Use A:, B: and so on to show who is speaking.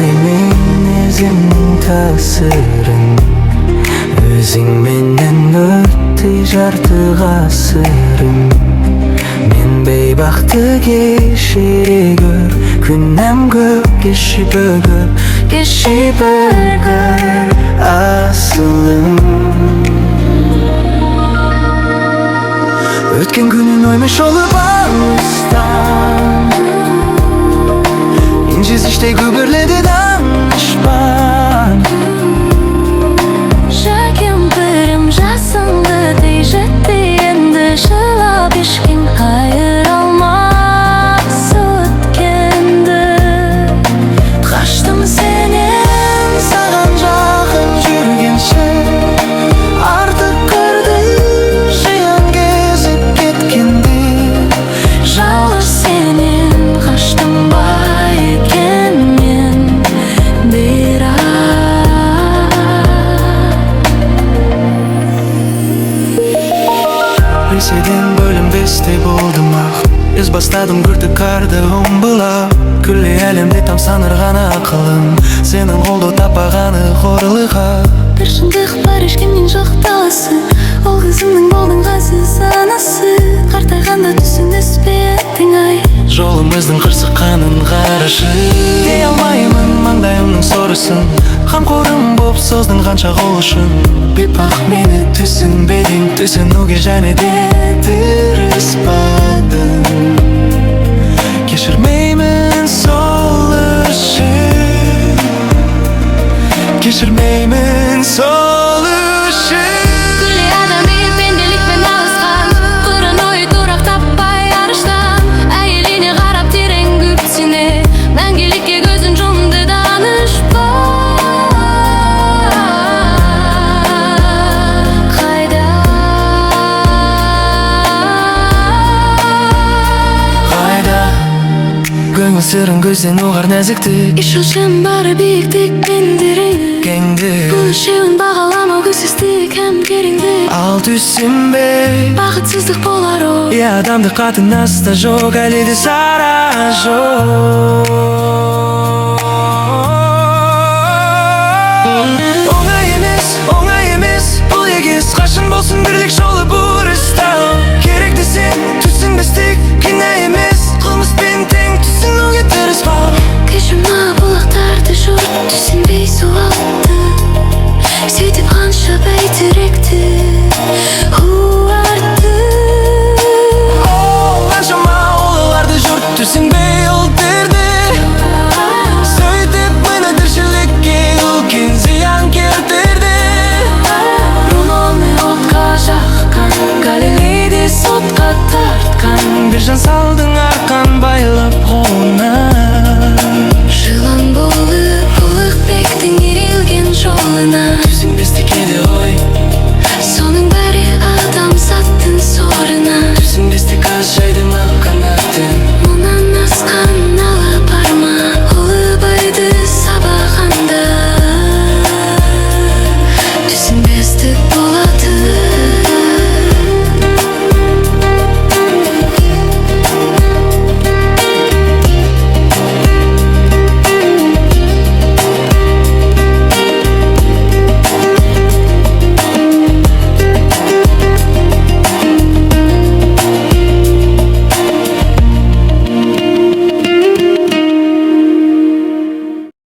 A: Bilmeymin izimning ta'sirin O'zing menden o'tdi jarti g'asrin Men beybaxtga she'rigur Kunam ko'p keshib o'gir aslim O'tgan kunin oymuş olup almıştan İnciz işte gübürledi danışman
B: Shakim pirim jasımda deyjetti endi Shilab ishking hayır olmaz o'tgandi
A: Qaçtım senin sağan жақын жүргенше Artık kırdı jiyan gezip ketkendi
B: Жалғыз сенен қаштым ба екен мен бірақ
A: Liseden bölünbeste boldum ақ Iz бастадым күртік карды омбылап Күллі әлемде там санырған ақылым Сенің қолды таппағаны қорлыға
B: Бір шындық бар ешкімнен жоқ таласы Ол қызымның болдың ғазиз анасы Қартайғанда түсініспедің ай
A: Жолымыздың қырсыққанын қарашы Дей алмаймын маңдайымның сорысын Қамқорым боп создың қанша қол ұшын Бейбақ мені түсінбедің Түсінуге және де тырыспадың Кешірмеймін сол үшін Кешірмеймін сол үшін
B: Күллі адами пенделікпен алысқан Қырын ойы тұрақ таппай арыштан Әйеліне қарап терең күпсіне Мәңгілікке көзін жұмды данышпан Қайда
A: Көңіл сырын көзден ұғар нәзіктік
B: Ishonchim bari biyiktік пендерің
A: Кеңдік
B: Бұл үшеуін бағаламау көзсіздік һәм кереңдік
A: Ал түсінбей
B: Бақытсыздық болар ол
A: И адамдық қатынаста жоқ әлі де сара жоқ Оңай емес бұл егес Қашын болсын бірлік жолы бұрыстау Керек десең түсінбестік кінә емес Қылмыспен тең түсінуге тырыспау
B: Кешірма бұлақтарды жұрт түсінбей суға